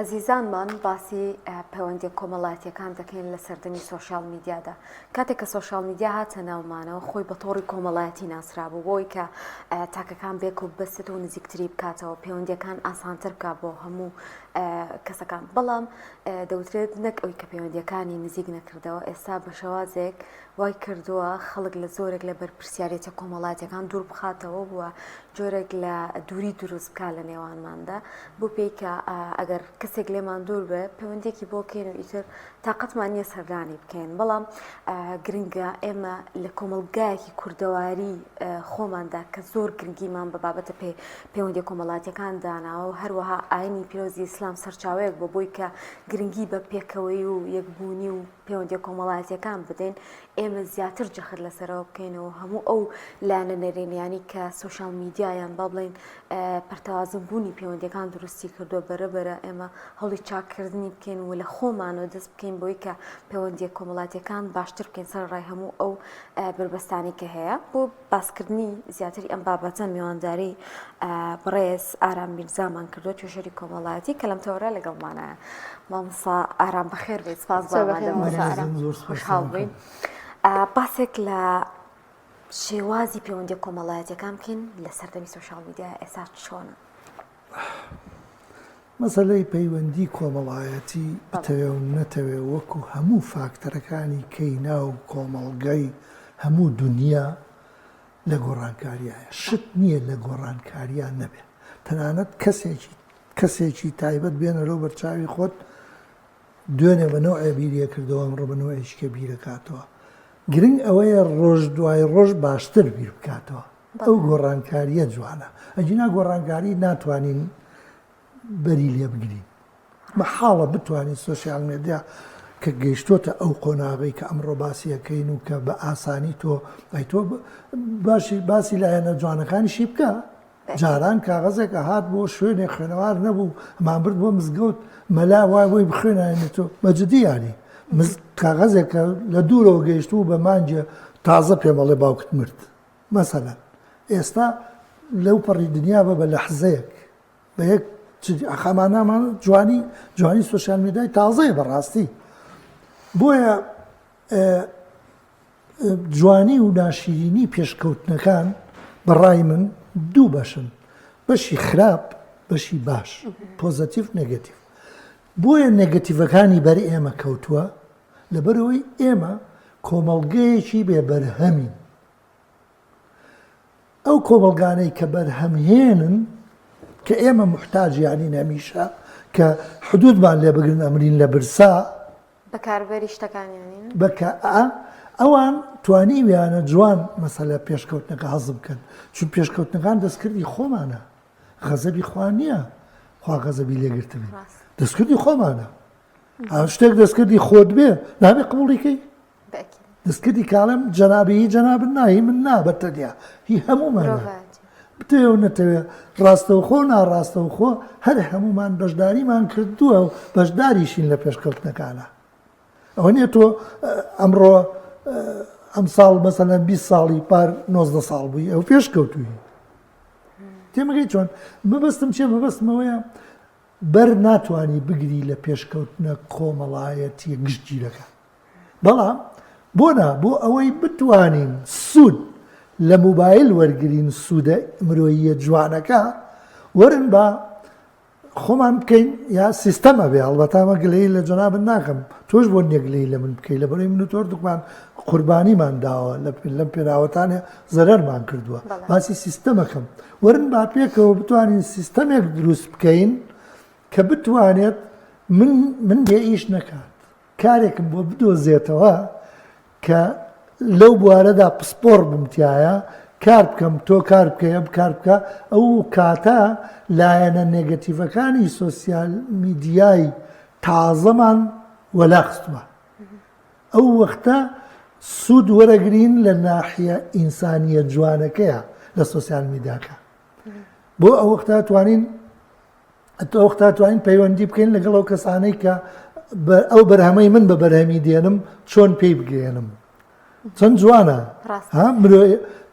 ئەزیزانمان باسی پەیوەندی کۆمەڵایەتیەکان دەکەین لە سەردەمی سۆشیال میدیادا. کاتێک کە سۆشیال میدیا هاتە ناومانەوە خۆی بە تۆڕی کۆمەڵایەتی ناسرابوو بۆی کە تاکەکان بێک و بەست و نزیکتری بکاتەوە، پەیوەندیەکان ئاسانتر بکات بۆ هەموو کەسەکان. بەڵام دەوترێت نەک ئەوی کە پەیوەندیەکانی نزیک نەکردەوە، ئێستا بە شێوازێک وای کردووە خەڵک لە زۆرێک لە بەرپرسیارەتە کۆمەڵایەتیەکان دوور بخاتەوە وە جۆرێک لە دووری دروست بکا لە نێوانماندا، بۆ پێی کە ئەگەر کەسێک لێمان دوور بێ پەیوەندێکی بۆ بکەین و ئیتر تااقەتمان نییە سەردانی بکەین. بەڵام گرنگە ئێمە لە کۆمەلگایەکی کوردەواری خۆماندا کە زۆر گرنگیمان بە بابەتە پەیوەندی کۆمەڵایەتیەکان داناوە و هەروەها ئاینی پیرۆزی ئیسلام سەرچاوەیەک بۆ بۆی کە گرنگی بە پێکەوەی و یەکبوونی و پەیوەندی کۆمەڵایەتیەکان بدەین، ئێمە زیاتر جەخت لەسەرەوە بکەینەوە هەموو ئەو لایەنە نەرێنیانی کە سۆشیال میدیایان با بڵێن پەرتەوازن بوونی پەیوەندیەکان دروستی کردووە، بەرەبەرە ئێمە هەوڵی چاکردنی بکەین و لە خۆمانەوە دەست بکەین بۆی کە پەیوەندی کۆمەڵایەتیەکان باشتر بکەین سەر ڕای هەموو ئەو بربەستانی کە هەیە. بۆ باسکردنی زیاتری ئەم بابەتە میوانداری بڕێز ئارام میرزامان کردووە، توێژەری کۆمەڵایەتی کە لەم تەوەرە لەگەڵمانایە. مامۆستا ئارام بەخێر بێت، سپاس خۆشحاڵ بووین. باسێک لە شێوازی پەیوەندی کۆمەڵایەتیەکان بکەین لە سەردەمی سۆشیال میدیا ئێستا چۆنە؟ مەسەلەی پەیوەندی کۆمەڵایەتی بتەوێ و نەتەوێ وەکو هەموو فاکتەرەکانی کەینا و کۆمەڵگەی هەموو دنیا لە گۆڕانکاریایە، شت نییە لە گۆڕانکاریە نەبێت. تەنانەت کەسێکی تایبەت بێنەرەوە بەرچاوی خۆت دوێنێ بەنەوە ئەبیریە کردەوە ئەمڕۆ بەنەوە ئەیشکە بیرەکاتەوە. گرنگ ئەوەیە ڕۆژ دوای ڕۆژ باشتر بیر بکاتەوە. ئەو گۆڕانکاریە جوانە. ئەجینا گۆڕانکاری ناتوانین بەری لێ بگرین. مەحاڵە بتوانین سۆشیال میدیا کە گەیشتۆتە ئەو قۆناغی کە ئەمڕۆ باسیەکەین و کە بە ئاسانی تۆ باسی لایەنە جوانەکانیشی بکە. جاران کاغەزێک هات بۆ شوێنێ خوێنەوار نەبوو، ئەمان برد بۆ مزگەوت مەلا وای بۆی بخوێنێتەوە بەجددی ینی کاغەزێکە لە دوورەوە گەیشت و بە مانجە تازە پێمەڵێ باوکت مرد. مەسەلەن ئێستا لەو پەڕی دنیا بە لەحزەیەک بە یەک ئەخەمانامان جوانی سۆشیال میدیای تازەیە بەڕاستی. بۆیە جوانی و ناشرینی پێشکەوتنەکان بەڕای من دوو بەشن، بەشی خراپ بەشی باش، پۆزەتیڤ نێگەتیڤ. بۆیە نێگەتیڤەکانی بەری ئێمە کەوتووە لەبەرەوەی ئێمە کۆمەڵگەیەکی بێبەرهەمین. ئەو کۆمەڵگانەی کە بەرهەمهێنن کە ئێمە محتاجیانین هەمیشە کە حدودمان لێ بگرن ئەمرین لە برسا بەکاربەری شتەکانیانین ئەوان توانیویانە جوان مەسەلە پێشکەوتنەکە هەزم بکەن، چون پێشکەوتنەکان دەستکردی خۆمانە، غەزەبی خوا نییە، خوا غەزەبی لێگرتبی، دەستکردی خۆمانە. شتێک دەستکردی خۆت بێ نابێ قبوڵیکەی، دەستکردی کاڵم جەنابی جەناب ناهی من نابەتەنیا هی هەمومانە بتەوێ و نەتەوێ، ڕاستەوخۆ ناڕاستەوخۆ هەر هەمومان بەشداریمان کردووە و بەشداریشین لە پێشکەوتنەکانە. ئەوە نییە تۆ ئەمڕۆ ئەم ساڵ مەسەلەن 20 ساڵی پار 19 ساڵ بووی ئەو پێشکەوتووی. تێمەگەی چۆن مەبەستم چێ؟ مەبەستمەوەیە بەر ناتوانی بگری لە پێشکەوتنە کۆمەڵایەتی گشتگیرەکە. بەڵام بۆ ئەوەی بتوانین سوود لە موبایل وەرگین، سوودە مرۆییە جوانەکە وەرن بە خۆمان بکەین یا سیستەمە بێ. هەڵبەتامە گلەی لە جەنابن ناکەم، تۆش بۆ نێگلەی لە من بکەی، لە بەرەی من و تۆر دوکمان قوربانیمان داوە لەم پێراوەتانێ زەرەرمان کردووە. باسی سیستەمەکەم وەرن با پێکەوە بتوانین سیستەمێک دروست بکەین کە بتوانێت من بێ ئیش نەکات، کارێکم بۆ بدۆزێتەوە کە لەو بوارەدا پسپۆڕ بمتیایە کار بکەم، تۆ کار بکەیە بکار بکە. ئەو کاتە لایەنە نێگەتیڤەکانی سۆسیال میدیای تازەمان وەلاخستووە. ئەو وەختە سوود وەرەگرین لە ناحیە ئینسانیە جوانەکەیە لە سۆسیال میدیاکە. بۆ ئەو وەختە توانین پەیوەندی بکەین لەگەڵ ئەو کەسانەی کە ئەو بەرهەمەی من بە بەرهەمی دێنم چۆن پێی بگەێنم. چەند جوانە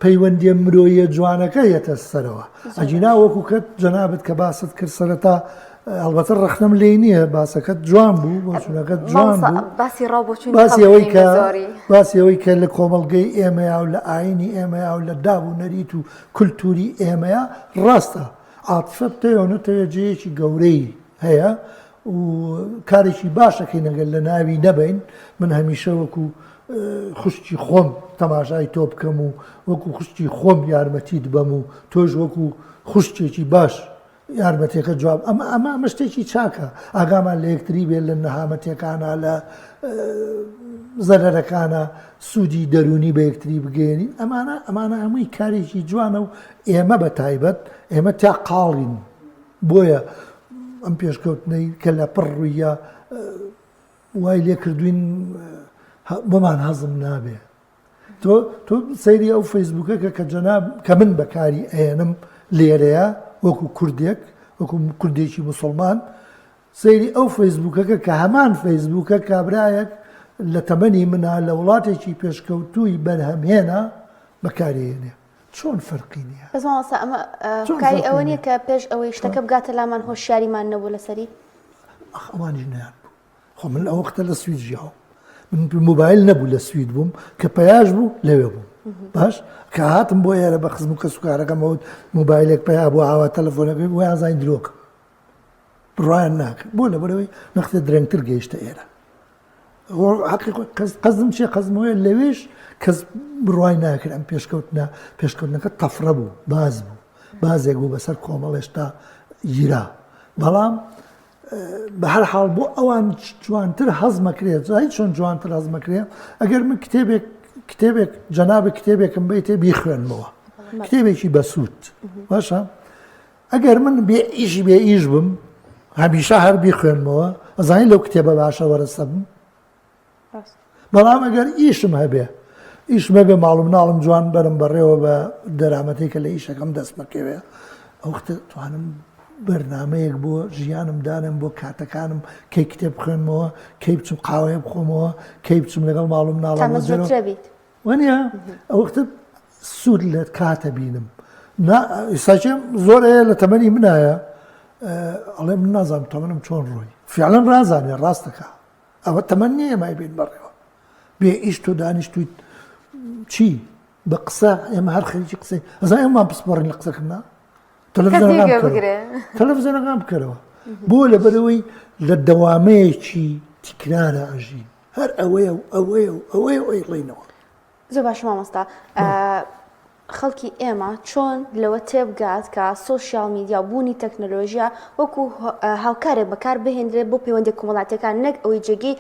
پەیوەندی مرۆیە جوانەکە یەتە سەرەوە. ئەجینا وەکو کەت جەنابەت کە باست کرد سەرەتا البته رخنم لێ نییە باسەکەت جوان بوو بۆ چونەکەت جوان بوو باسی ڕابۆچوون باسی ئەوەی کە لە کۆمەڵگەی ئێمەیە و لە ئاینی ئێمەیە و لە دابوونەریت و کولتوری ئێمەیە ڕاستە عاتفە بتەوێ نەتەوێ جێیەکی گەورەی هەیە و کارێکی باشەکەی نەگەر لە ناوی نەبین من هەمیشە وەکو خوشتی خۆم تەماشای تۆ بکەم و وەکو خوشتی خۆم یارمەتیت بەم و تۆش وەکو خوشتێکی باش یارمەتێکە جواب ئەمە شتێکی چاکە ئاگامان لە یەکتری بێت لە نەهامەتەکانە لە زەرەرەکانە سوودی دەرونی بە یەکتری بگەێنین ئەمانە هەمووی کارێکی جوانە و ئێمە بە تایبەت ئێمە تا قاڵین بۆیە ئەم پێشکەوتنەی کە لە پڕ ڕوویە وای لێ کردوین بۆمان هەزم نابێ تۆ سەیری ئەو فەیسبوکەکە کە جەناب کە من بەکاری ئێنم لێرەیە وەکو کوردێک وەکو کوردێکی موسڵمان سەیری ئەو فەیسبوکەکە کە هەمان فەیسبوکە کابرایەک لە تەمەنی منە لە وڵاتێکی پێشکەوتووی بەرهەمهێنا بەکارێنێ چۆن فەرقی نییە ئەمە کاری ئەوە نییە کە پێش ئەوەی شتەکە بگاتە لامان هۆشیاریمان نەبوو لەسەری ئەوانیش نیان بوو خۆ من ئەو وەختە لە سوید ژیاوم من موبایل نەبوو لە سوید بووم کە پەیاژ بوو لەوێ بووم باش کە هاتم بۆ ئێرە بە خزم کە سوکارەکەمەوە موبایلێک پیا بۆ ئاوا تەلەفۆنەکەی وای ئازاین درۆکە بڕایان ناکرد بۆ لە بەرەوەی نەختە درەنگتر گەیشتە ئێرە قەزم چیە قەزمەوەی لەوێش کەس بڕوای ناکرد ئەم پێشکەوتنەکە تەفرە بوو باز بوو بازێک بوو بەسەر کۆمەڵێشتا گیرا بەڵام بە هەر حاڵ بۆ ئەوان جوانتر هەزمەکرێت هیچ چۆن جوانتر هەزمەکرێت ئەگەر من کتێبێک جەنابە کتێبێکم بیتێ بیخوێنمەوە کتێبێکی بەسوود باشە ئەگەر من بێ ئیش بم هەمیشە هەر بیخوێنمەوە ئەزانین لەو کتێبە باشە وەرەسە بم بەڵام ئەگەر ئیشم هەبێ ئیشم هەبێ ماڵم ناڵم جوان بەرم بەڕێوە بە دەرامەتی کە لە ئیشەکەم دەست بکەوێ ئەو توانم بەرنامەیەک بۆ ژیانم دانم بۆ کاتەکانم کەی کتێب بخوێنمەوە کەی بچم قاوەیە بخۆمەوە کەی بچم لەگەڵ ماڵم ناڵم وانە ئەو وەختە سوود لە کاتە بینم ئێستاچێم زۆر هەیە لە تەمەنی منایە ئەڵێ من نازانم تەمەنم چۆن ڕۆی فعلەن ڕازانێ ڕاستەکە ئەوە تەمەن نییە مای بین بەڕێوە بێ ئیش تۆ دانیشتویت چی بە قسە ئێمە هەر خەریکی قسەی ئەزان ئێمەمان پسپۆڕین لە قسەکردنا تەلەڤیزیۆنەکان بکەرەوە بۆ لەبەرەوەی لە دەوامەیەکی تیکرارە ئەژین هەر ئەوەیە و ئەوەیە و ئەوەیە ئەوەی ڵێنەوە زۆر باش مامۆستا خەڵکی ئێمە چۆن لەوە تێبگات کە سۆشیال میدیا بوونی تەکنۆلۆژیا وەکو هاوکارێک بەکار بهێنرێت بۆ پەیوەندی کۆمەڵاتیەکان نەک ئەوەی جێگەی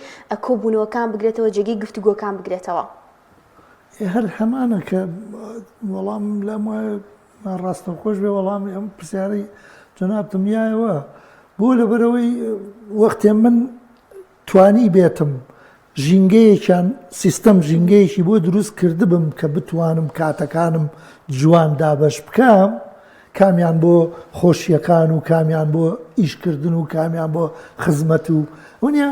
کۆبوونەوەکان بگرێتەوە جێگەی گفتوگۆکان بگرێتەوە هەر هەمانە کە وەڵام لەم ڕاستەوخۆش بێ وەڵامی ئەم پرسیارەی جەنابتم یایەوە بۆ لەبەرەوەی وەختێ من توانی بێتم ژینگەیەکیان سیستەم ژینگەیەکی بۆ دروست کردبم کە بتوانم کاتەکانم جوان دابەش بکەم کامیان بۆ خۆشیەکان و کامیان بۆ ئیشکردن و کامیان بۆ خزمەت و وانە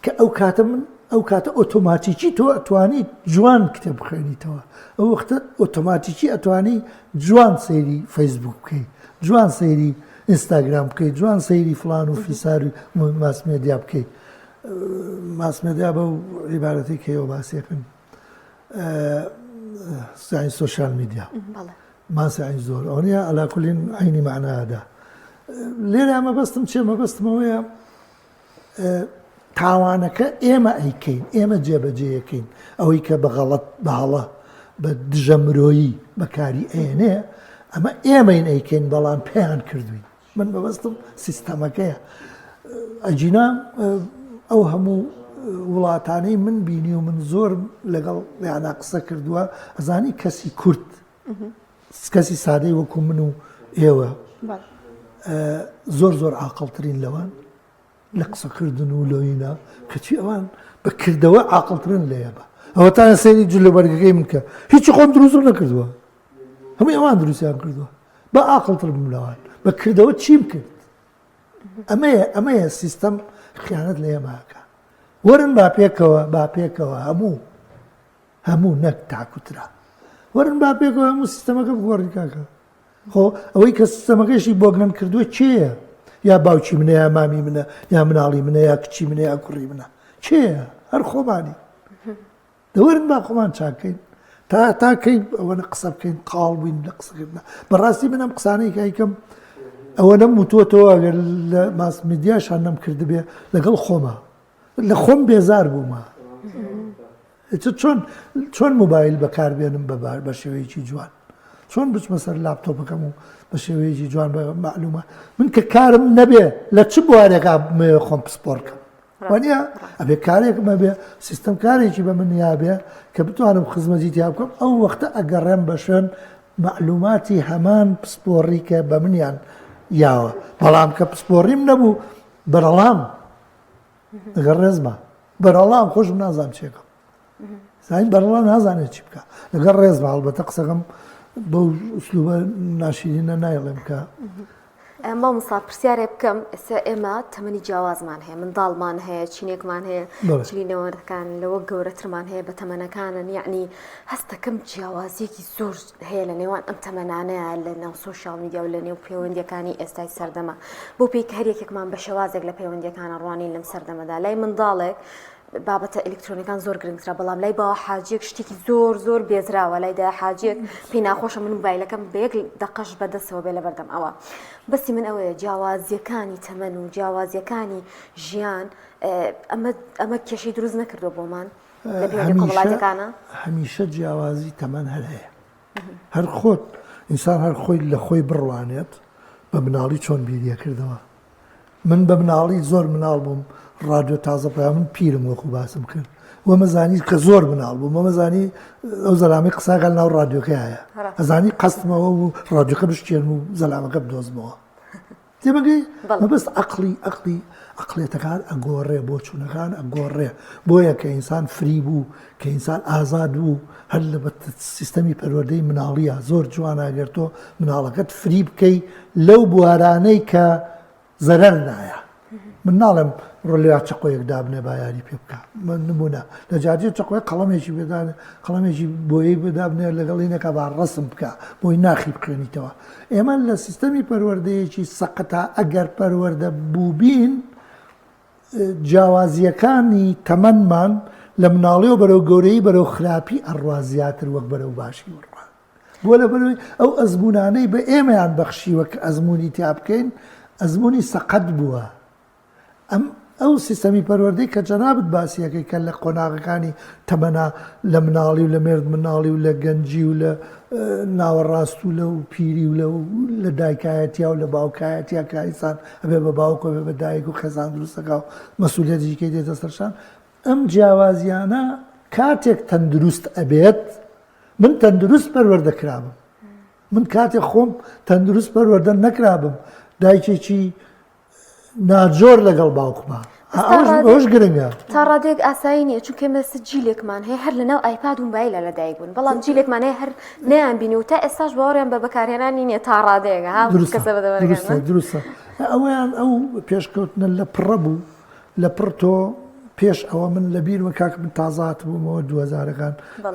کە ئەو کاتە من ئەو کاتە ئۆتۆماتیکی تۆ ئەتوانی جوان کتێب بخوێنیتەوە ئەو وەختە ئۆتۆماتیکی ئەتوانی جوان سەیری فەیسبوک بکەیت جوان سەیری ئینستاگرام بکەیت جوان سەیری فڵان و فیسار و ماسمێدیا بکەیت ماسمێدیا بە و عیبارەتی کەیەوە باسێکن ساین سۆشیال میدیا ماسەعین زۆر ئەو نیە ئەلاکولین عینی معنادا لێرە مەبەستم چێ مەبەستمەوەیە تاوانەکە ئێمە ئەیکەین ئێمە جێبەجێیەکەین ئەوەی کە بەغەڵەت بەهەڵە بە دژە مرۆیی بەکاری ئێنێ ئەمە ئێمەین ئەیکەین بەڵام پێیان کردوین من مەبەستم سیستەمەکەیە ئەجینا ئەو هەموو وڵاتانەی من بینی و من زۆر لەگەڵ یانا قسە کردووە ئەزانی کەسی کورد کەسی سادەی وەکو من و ئێوە زۆر زۆر عاقڵترین لەوان لە قسەکردن و لۆینا کەچی ئەوان بەکردەوە عاقڵترن لێبە ئەوە تا سەیری جلوبەرگەکەی من کە هیچی خۆم دروستم نەکردووە هەمووی ئەوان دروستیان کردووە بە عاقڵتر بم لەوان بەکردەوە چیم کرد ئەمەیە سیستەم خیانەت لە ئێماکە وەرن با پێکەوە هەموو نەک تاکوترا وەرن با پێکەوە هەموو سیستەمەکە بگۆڕی کاکە خۆ ئەوەی کە سیستەمەکەشی بۆ گەن کردووە چێیە یا باوکی منە یا مامی منە یا مناڵی منە یا کچی منە یا کوڕی منە چێە هەر خۆمانی دەوەرن با خۆمان چاکەین تاکەی ئەوەنە قسە بکەین قاڵ بووین لە قسەکردن بەڕاستی منم قسانەی کایکەم ئەوە نەم وتووەتەوە ئەگەر لە ماس میدیاشان نەم کردبێ لەگەڵ خۆمە لە خۆم بێزار بوومە چۆن مۆبایل بەکاربێنم بە شێوەیەکی جوان چۆن بچمە سەر لاپتۆپەکەم و بە شێوەیەکی جوان بە معلومە من کە کارم نەبێ لە چ بوارێکا خۆم پسپۆرکەم وانە ئەبێ کارێکم هەبێ سیستەم کارێکی بە من یابێ کە بتوانم خزمەتی تیا بکەم ئەو وەختە ئەگەڕێم بە شوێن معلوماتی هەمان پسپۆڕی کە بە منیان یاوە بەڵام کە پسپۆڕیم نەبوو بەرەڵام لەگەڵ ڕێزمە بەرەڵام خۆشم نازانم چێکم زین بەرەڵام نازانێت چی بکە لەگەڵ ڕێزمە هەڵبەتە قسەکەم بەو ئوسلوبە ناشرینە نایڵێم کە مامۆستا پرسیارێ بکەم ئێستا ئێمە تەمەنی جیاوازمان هەیە منداڵمان هەیە چینێکمان هەیە چلینەوەەکان لەوە گەورەترمان هەیە بە تەمەنەکانن یعنی هەستەکەم جیاوازیەکی زۆر هەیە لە نێوان ئەم تەمەنانەیە لە ناو سۆشیال میدیا و لە نێو پەیوەندیەکانی ئێستای سەردەما بۆ پێی کە هەرێکێکمان بە شێوازێک لە پەیوەندیەکانە ڕوانین لەم سەردەمەدا لای منداڵێک بابەتە ئەلکترۆنیەکان زۆر گرنگترا بەڵام لای باوە حاجێک شتێکی زۆر بێزراوە لایدا حاجێک پێی ناخۆشە من موبایلەکەم بە یەک دەقەش بەدەستەوە بێ لە بەردەم ئەوە بەسی من ئەوەیە جیاوازیەکانی تەمەن و جیاوازیەکانی ژیان ئەمە کێشەی دروست نەکردو بۆمان لە پەیوەندی کۆمەڵاتیەکانە هەمیشە جیاوازی تەمەن هەر هەیە هەر خۆت ئینسان هەر خۆی لە خۆی بڕوانێت بە مناڵی چۆن بیریە کردەوە من بە مناڵی زۆر مناڵ بووم ڕادیۆ تازە پیا من پیرم وەکو باسم کرد وەمەزانی کە زۆر مناڵ بوو مەمەزانی ئەو زەلامی قساگەل ناو ڕادیۆکە هەیە ئەزانی قەستمەوە و ڕادیۆکە بشتێن و زەلامەکە بدۆزمەوە تێبگەی مەبەست عەقڵێتەکان ئەگۆڕێ بۆ چوونەکان ئەگۆڕێ بۆیە کە ئینسان فری بوو کە ئینسان ئازاد بوو هەر لە سیستەمی پەروەردەی مناڵیە زۆر جوانە ئەگەر تۆ مناڵەکەت فری بکەی لەو بوارانەی کە زەرەر نایە من ناڵێم ڕۆلیا چقۆیەک دابنێ با یاری پێ بکە من نمونە لە جاجێ چقۆی قەڵەمێکی بێدانێ قەڵەمێکی بۆیەی بدابنێ لەگەڵینەکە با ڕسم بکە بۆی ناخی بخوێنیتەوە ئێمە لە سیستەمی پەروەردەیەکی سەقەتا ئەگەر پەروەردە بووبین جیاوازیەکانی تەمەنمان لە مناڵیەوە بەرەو گەورەی بەرەو خراپی ئەڕوازیاتر وەک بەرەو باشی وڕوان بۆ لە بەرەوەی ئەو ئەزمونانەی بە ئێمەیان بەخشیوە کە ئەزمموی تیا بکەین ئەزمموی سەقەت بووە ئەو سیستەمی پەروەردەی کە جەنابەت باسیەکەی کە لە قۆناغەکانی تەمەنا لە مناڵی و لە مێرد مناڵی و لە گەنجی و لە ناوەڕاست و لە و پیری و لە دایکایەتیا و لە باوکایەتیا کە ئینسان ئەبێ بە باوکۆ بێ بە دایک و خێزان دروستەکە و مەسئولیەتێکی دێتە سەرشان ئەم جیاوازیانە کاتێک تەندروست ئەبێت من تەندروست پەروەردەکرابم من کاتێک خۆم تەندروست پەروەردە نەکرابم دایکێکی ناجۆر لەگەڵ باوکمە ئەوش گرنگە تا ڕادێک ئاسایی نییە چونکە مەسە جیلێکمان هەیە هەر لەناو ئایپاد و موبایلە لەدایک بوون بەڵام جیلێکمان هەیە هەر نەیان بینی و تا ئێستاش باوەڕیان بە بەکارهێنانی نییە تا ڕادەیەگە دروستە ئەویان ئەو پێشکەوتنە لە پڕە بوو لە پڕ تۆ پێش ئەوە من لە بیرمە کاک من تازات بوومەوە 2000ەکان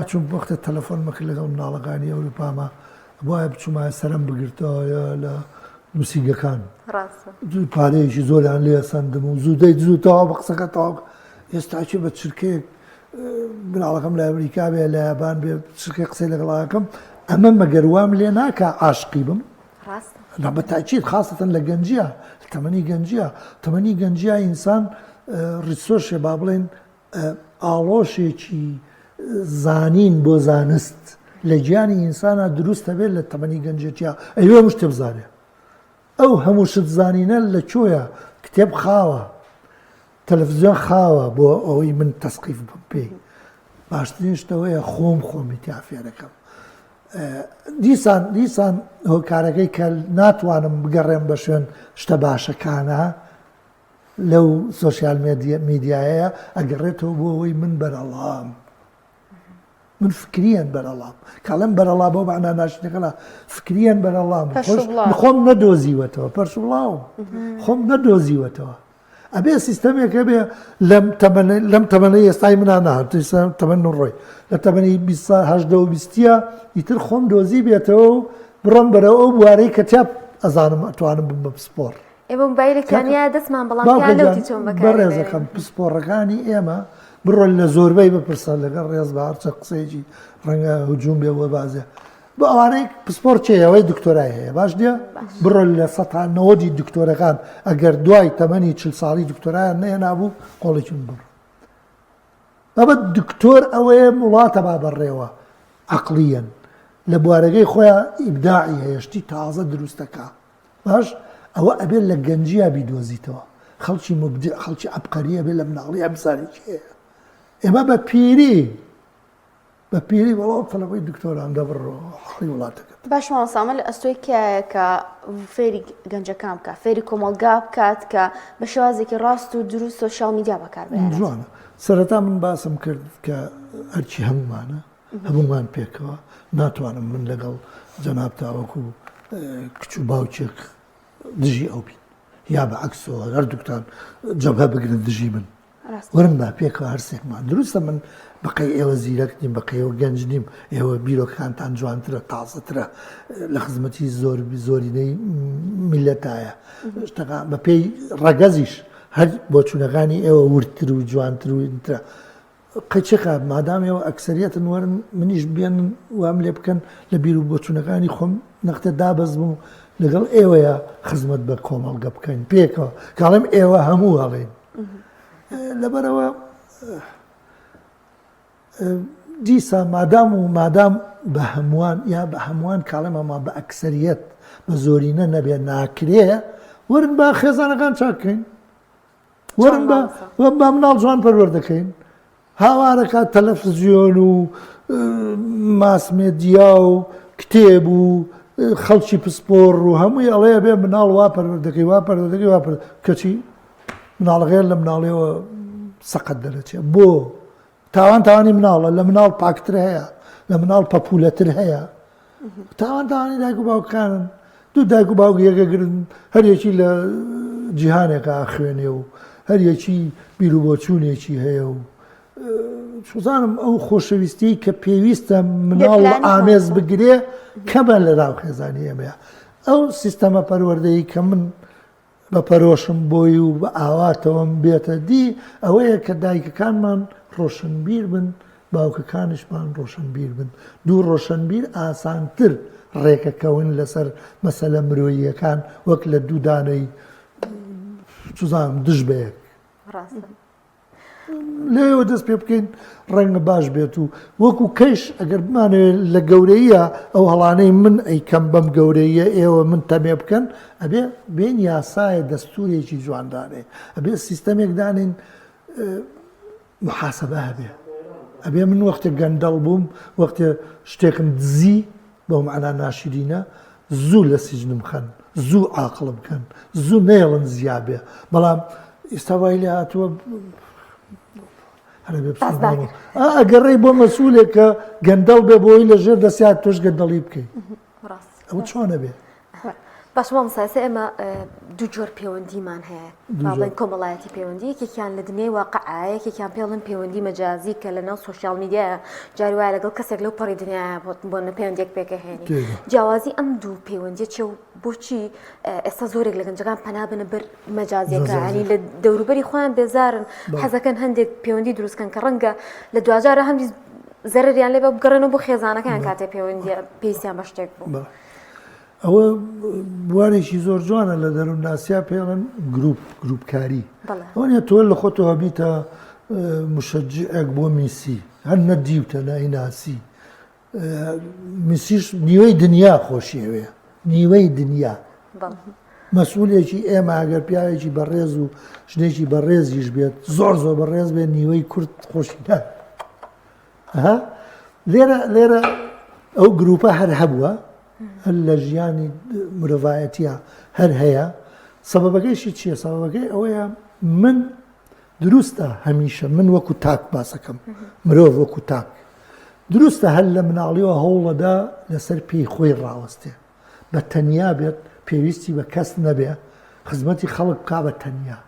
چون وەختە تەلەفۆن مەکرد لەگەڵ مناڵەکانی ئەوروپاما وایە بچوومە سەرم بگرتەوە لە موسیگەکان پارەیەکی زۆریان لێ سندم و زوودەی زووتەوە بە قسەکە تاو ئێستاچی بە چرکەیەک مناڵەکەم لە ئەمریکا بێ لە یابان بێ چرکێ قسەی لەگەڵاکەم ئەمە مەگەروام لێ ناکە عاشقی بم بە تاکید خاستن لە گەنجیە تەمەنی گەنجیە ئینسان ڕیسۆشێ با بڵێن ئاڵۆشێکی زانین بۆ زانست لە گیانی ئینسانە دروستە بێت لە تەمەنی گەنجێتیا ئەوێ مشتێ بزانێ ئەو هەموو شت زانینە لە کوێیە کتێب خاوە تەلەڤیزیۆن خاوە بۆ ئەوەی من تەسقیف بم پێی باشترین شتەوەیە خۆمی تیا فێرەکەم دیسان هۆکارەکەی کە ناتوانم بگەڕێم بە شوێن شتە باشەکانە لەو سۆشیال میدیایەیە ئەگەڕێتەوە بۆ ئەوەی من بەرەڵام من فکریان بەرەڵام کاڵم بەرەڵا بۆ معنە ناشتەکەلا فکریان بەرەڵام خۆم نەدۆزیوەتەوە پەرشڵاو خۆم نەدۆزیوەتەوە ئەبێ سیستەمێکە بێ لەم تەمەنەی ئێستای منە نهات تەمەن ڕۆی لە تەمەنی 20 ئیتر خۆم دۆزی بێتەوە و بڕۆم بەرەوە ئەو بوارەی کە تیا ئەزانم ئەتوانم بم بە پسپۆر ئێمە موبایلێکیانیا دەستمان بەڵام پیان لەوتی چۆن بەڕێزەکەم پسپۆڕەکانی ئێمە بڕۆن لە زۆربەی بپرسە لەگەڵ ڕێز بە هەرچە قسەیەکی ڕەنگە هجووم بێ وە بازێ بۆ ئەوانەی پسپۆر چێەوەی دکتۆرای هەیە باش دیە بڕۆ لە ١٩٠ دکتۆرەکان ئەگەر دوای تەمەنی 40 ساڵی دکتۆرایان نەهێنابوو قۆڵێکیون بڕ بابەت دکتۆر ئەوەیە وڵاتە با بەڕێوە عەقلیەن لە بوارەکەی خۆیان ئیبداعی هەیەشتی تازە دروستەکە باش ئەوە ئەبێت لە گەنجیا بیدۆزیتەوە خەڵکی مبدع خەڵکی عەبقەریە بێت لە مناڵی ئەمساڵێکی هەیە ئێمە بە پیری وەڵام فەلەوەی دکتۆران دەبڕەوە حەڵی وڵاتەکەت باش مامۆستا لە ئەستۆی کە فێری گەنجەکان بکە فێری کۆمەلگا بکات کە بە شێوازێکی ڕاست و دروست سۆشیال میدیا بەکاربێنێت جوانە سەرەتا من باسم کرد کە هەرچی هەمومانە هەمومان پێکەوە ناتوانم من لەگەڵ جەناب تاوەکو کچ و باوچێک دژی ئەو بین یا بە عەکسەوە هەردووکتان جەبهە بگرن دژی من وەرن با پێکەوە هەرسێکمان دروستە من بەقەی ئێوە زیرەک نیم بەقەی ئێوە گەنج نیم ئێوە بیرۆکانتان جوانترە تازەترە لە خزمەتی زۆرینەی میلەتایە شتەکان بە پێی ڕەگەزیش هەر بۆچوونەکانی ئێوە ورتر و جوانتر و ئینترە قەچێکە مادام ئێوە ئەکسەریەتن وەرن منیش بێنن وام لێ بکەن لە بیر و بۆچوونەکانی خۆم نەختە دابەزم و لەگەڵ ئێوەیە خزمەت بە کۆمەڵگە بکەین پێکەوە کاڵێم ئێوە هەموو هەڵێن لەبەرەوە دیسا مادام بە هەمووان یا بە هەمووان کاڵێمەما بە ئەکسەریەت بە زۆرینە نەبێ ناکرێ وەرن بە خێزانەکان چاکەین وەرن بە مناڵ جوان پەروەەر دەکەین هاوارەکە تەلەڤیزیۆن و ماسمێدیا و کتێب و خەڵکی پسپۆڕ و هەمووی ئەڵەیە بێ مناڵ وا پەروەەر دەکەی وا پەروەەر دەکەی وا کەچی مناڵغێر لە مناڵیەوە سەقەت دەرەچێت بۆ تاوانی مناڵە لە مناڵ پاکتر هەیە لە مناڵ پەپولەتر هەیە تاوانی دایک و باوکانن دوو دایک و باوک یەکەگرن هەریەکی لە جیهانێکە خوێنێ و هەریەکی بیر و بۆچوونێکی هەیە و سوزانم ئەو خۆشەویستی کە پێویستە مناڵ ئامێز بگرێ کەمە لە ناو خێزانی ئێمەیە ئەو سیستەمە پەروەردەیی کە من بە پەرۆشم بۆی و بە ئاواتەوەم بێتە دی ئەوەیە کە دایکەکانمان ڕۆشنبیر بن باوکەکانشمان ڕۆشنبیر بن دوو ڕۆشنبیر ئاسانتر ڕێکەکەون لەسەر مەسەلە مرۆییەکان وەک لە دوودانەی سوزانم دژ بەیەک لێەوە دەست پێ بکەین ڕەنگە باش بێت و وەکو کەش ئەگەر بمانەوێت لە گەورەیە ئەو هەڵانەی من ئەیکەم بەم گەورەیە ئێوە من تەمێ بکەن ئەبێ بێن یاسایە دەستورێکی جواندانێ ئەبێ سیستەمێک دانین محاسبە هەبێ ئەبێ من وەختێک گەندەڵ بووم وەختێ شتێکم دزی بەو معنا ناشرینە زوو لە سیژنم خەن زوو عاقڵ بکەن زوو نێڵن زیابێ بەڵام ئێستا وای لێ هاتووە ئەگەڕێی بۆ مەسوولێک کە گەندەڵ بێ بۆی لە ژێر دەسیات تۆش گەندەڵی بکەیت ئەو چۆنە بێ باش مامۆستا ئێمە دوو جۆر پەیوەندیمان هەیە باڵێن کۆمەڵایەتی پەیوەندی یەکێکیان لە دنیای واقعە یەکێکیان پێڵن پەیوەندی مەجازی کە لە ناو سۆشیال میدیایە جاری وایە لەگەڵ کەسێک لەو پەڕی دنیاە بۆ پەیوەندێک پێکەهێنی جیاوازی ئەم دوو پەیوەندیە چێ و بۆچی ئێستا زۆرێک لە گەنجەکان پەنا بنە بەر مەجازیەکە ینی لە دەوروبەری خۆیان بێزارن حەزەکەن هەندێک پەیوەندی دروستکەن کە ڕەنگە لە دوجارە هەندی زەرریان لێ بە بگەڕێنەوە بۆ خێزانەکان کاتێ پەیوەندی پێویستیان بە شتێک بوو ئەوە بوارێکی زۆر جوانە لە دەروون ناسیا پێڵن گروپکاری ئەوە تۆ لە خۆتەوە بیتە مشەجعێک بۆ میسی هەر نەدیوتە نایناسی میسیش نیوەی دنیا خۆشیەوێ نیوەی دنیا مەسئولێکی ئێمە ئەگەر پیاوێکی بەڕێز و شتێکی بەڕێزیش بێت زۆر بەڕێز بێت نیوەی کورد خۆشی لێرە ئەو گروپە هەر هەبووە هەر لە ژیانی مرۆڤایەتیە هەر هەیە سەبەبەکەیشی چییە سەبەبەکەی ئەوەیە من دروستە هەمیشە من وەکو تاک باسەکەم مرۆڤ وەکو تاک دروستە هەر لە مناڵیەوە هەوڵەدا لەسەر پێی خۆی ڕاوەستێ بە تەنیا بێت پێویستی بە کەس نەبێ خزمەتی خەڵک بکا بە تەنیا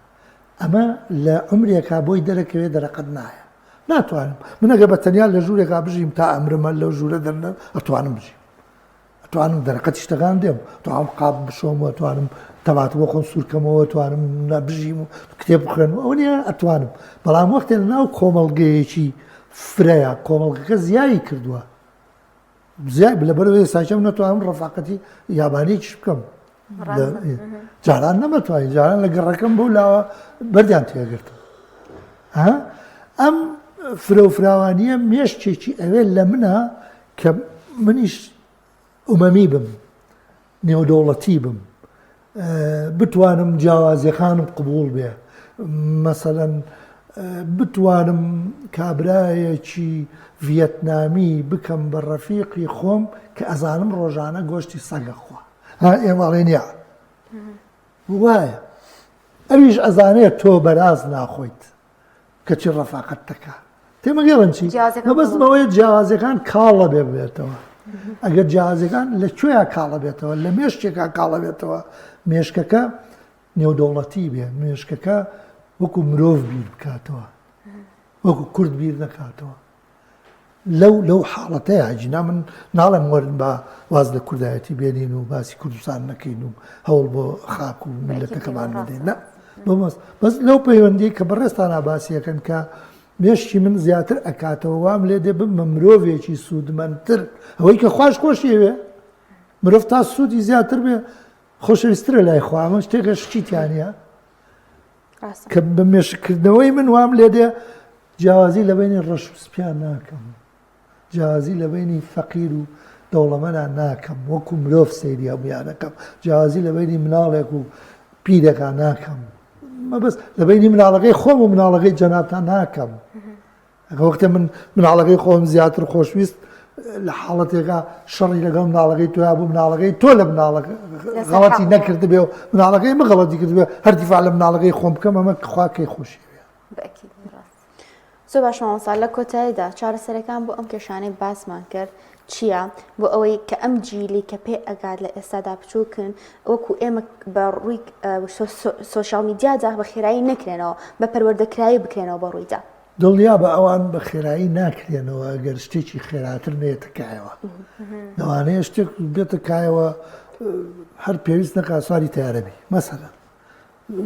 ئەمە لە عمرێکا بۆی دەرەکەوێ دەرەقەت نایە ناتوانم من ئەگە بە تەنیا لە ژوورێکا بژیم تا ئەمرمە لەو ژوورە دەرنە ئەتوانم بژیم ئەتوانم دەرەقەتی شتەکان دێم توانم قاب بشۆم و ئەتوانم تەبات بۆ خۆم سوورکەمەوە توانم نەبژیم و کتێب بخوێن ئەوە نیە ئەتوانم بەڵام وەختێ لەناو کۆمەڵگەیەکی فرەیە کۆمەڵگەکە زیایی کردووە لەبەرەوەی ساچەم نەتوانم ڕەفاقەتی یابانییش بکەم جاران نەمەتوانین جاران لە گەڕەکەم بۆ لاوە بەردیان تێگرتم ئەم فرە و فراوانیە مێشتێکی ئەوێ لە منە کە منیش ئومەمی بم نێودەوڵەتی بم بتوانم جیاوازیەکانم قبول بێ مەسەلەن بتوانم کابرایەکی ڤیەتنامی بکەم بە ڕەفیقی خۆم کە ئەزانم ڕۆژانە گۆشتی سەگە خوا ئێمەڵێ نییە وایە ئەویش ئەزانێت تۆ بەراز ناخۆیت کەچی ڕەفاقەت دەکا تێمەگەڵن چی مەبەستمەوەی جیاوازیەکان کاڵە بێ بێتەوە ئەگەر جیاوازیەکان لەکوێیە کاڵە بێتەوە لە مێشتێکا کاڵە بێتەوە مێشکەکە نێودەوڵەتی بێ مێشکەکە وەکو مرۆڤ بیر بکاتەوە وەکو کورد بیر نەکاتەوە لەو حاڵەتەیە هەجینا من ناڵێم وەرن بە واز لە کوردایەتی بێنین و باسی کوردستان نەکەین و هەوڵ بۆ خاک و میلەتەکەمان نەدەین نە بەس لەو پەیوەندی کە بەڕێستان ئاباسیەکەن کە مێشتی من زیاتر ئەکاتەوە وام لێ دێ بمە مرۆڤێکی سوودمەندتر ئەوەی کە خوش خۆشیەوێ مرۆڤ تا سوودی زیاتر بێ خۆشەویسترە لای خوا شتێکە شتیانە کە بە مێشکردنەوەی من وام لێ دێ جیاوازی لە بینی ڕەش و سپیان ناکەم جیاوازی لە بینی فەقیر و دەوڵەمەنە ناکەم وەکو مرۆڤ سەیری هەمویانەکەم جیاوازی لە بینی مناڵێک و پیرێکا ناکەم مەبەست لە بینی مناڵەکەی خۆم و مناڵەکەی جەنابتان ناکەم وەختێ من مناڵەکەی خۆم زیاتر خۆشویست لە حاڵەتێکا شەڕی لەگەڵ مناڵەکەی تۆیا بوو مناڵەکەی تۆ لە غەڵەتی نەکرد بێ و مناڵەکەی مەغەڵەتی کرد بێ هەردیفاع لە مناڵەکەی خۆم بکەم ئەمە خواکەی خۆشی زۆر باش مامۆستا لە کۆتاییدا چارەسەرەکان بۆ ئەم کێشانەی باسمان کرد چییە بۆ ئەوەی کە ئەم جیلی کە پێ ئەگات لە ئێستادا بچووکن وەکو ئێمە بە ڕووی سۆشیال میدیادا بە خێرایی نەکرێنەوە بە پەروەردەکرایی بکرێنەوە بە ڕوویدا دڵنیا بە ئەوان بە خێرایی ناکرێنەوە ئەگەر شتێکی خێراتر نێتەکایەوە لەوانەیە شتێک بێتەکایەوە هەر پێویست نەکا سواری تیارەبی مەسەلەن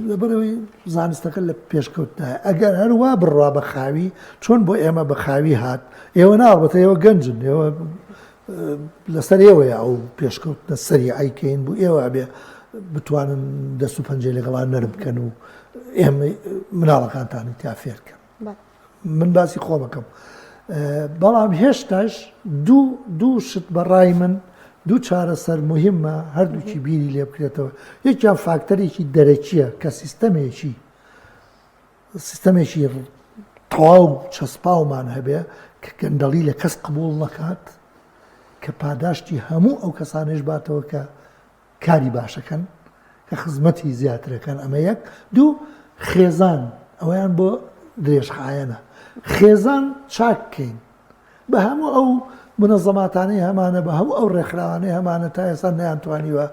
لەبەرەوەی زانستەکە لە پێشکەوتنایە ئەگەر هەروە بڕوا بە خاوی چۆن بۆ ئێمە بە خاوی هات ئێوە ناڵبەتە ئێوە گەنجن ئێوە لەسەر ئێوەیە ئەو پێشکەوتنە سەری ئایکەین بوو ئێوە بێ بتوانن دەست و پەنجەی لەگەڵان نەرم بکەن و ئێمە مناڵەکانتانی تا فێرکەن من باسی خۆمەکەم بەڵام هێشتاش دوو شت بەڕای من دوو چارەسەر مهمە هەردووکی بیری لێ بکرێتەوە یەکیان فاکتەرێکی دەرەکیە کە سیستەمێکی تەواو چەسپاومان هەبێ کە گەندەڵی لە کەس قبول نەکات کە پاداشتی هەموو ئەو کەسانش باتەوە کە کاری باشەکەن کە خزمەتی زیاترەکەن ئەمە یەک دوو خێزان ئەویان بۆ درێژخایەنە خێزان چاککەین بە هەموو ئەو منەزەماتانەی هەمانە بە هەموو ئەو ڕێکخراوانەی هەمانە تا ئێستا نەیانتوانیوە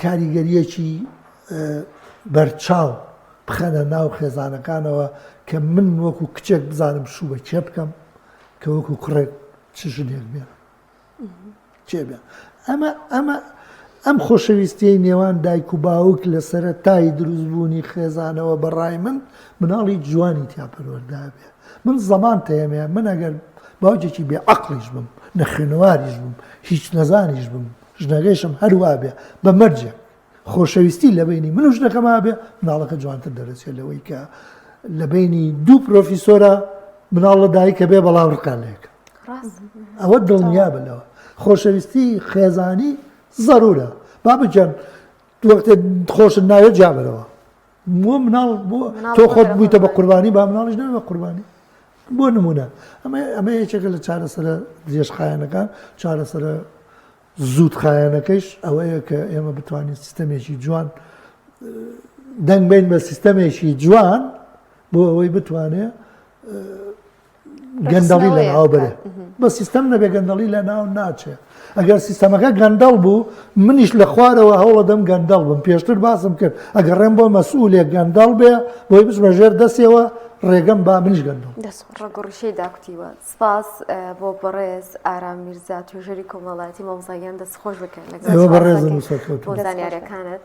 کاریگەریەکی بەرچاو بخەنە ناو خێزانەکانەوە کە من وەکو کچێک بزانم شوو بە کێ بکەم کە وەکو کوڕێک چ ژنێک بێ چێ بێ ئەم خۆشەویستیی نێوان دایک و باوک لە سەرەتای دروستبوونی خێزانەوە بەڕای من مناڵی جوانی تیاپەروەردا بێ من زەمان تەیەمێ من ئەگەر باوجێکی بێ عەقڵیش بم نەخوێنەواریش بم هیچ نەزانیش بم ژنەکەیشم هەروە بێ بە مەرجێک خۆشەویستی لە بینی من و ژنەکەما بێ مناڵەکە جوانتر دەرەچێت لەوەی کە لە بینی دوو پرۆفیسۆرە مناڵ لە دایکە بێ بەڵام ڕقالێک ئەوە دڵنیا بلەوە خۆشەویستی خێزانی ضرورە بابجان وەختێ خۆشت ناوێت جابەرەوە مناڵ تۆ خۆت بوویتە بە قوربانی با مناڵیش نەوێت بە قوربانی بۆ نمونە ئەمە یەکێکە لە چارەسەرە درێژخایەنەکان چارەسەرە زوود خایەنەکەیش ئەوەیە کە ئێمە بتوانین سیستەمێکی جوان دەنگ بین بە سیستەمێکی جوان بۆ ئەوەی بتوانێت گەندەڵی لە ناو بەرێ بە سیستەم نەبێ گەندەڵی لە ناو ناچێ ئەگەر سیستەمەکە گەندەڵ بوو منیش لە خوارەوە هەوڵە دەم گەندەڵ بم پێشتر باسم کرد ئەگەر ڕێم بۆ مەسئولێک گەندەڵ بێ بۆی بچ بە ژێر دەستێەوە ڕێگەم با منیش گەندەوە ڕگەڕیشەی داکوتیوە سپاس بۆ بەڕێز ئارام میرزا توێژەری کۆمەڵایەتی مامۆستاگیان دەست خۆش بکەن ئێوە بەڕێزن و سەرکەوتن بۆ زانیاریەکانت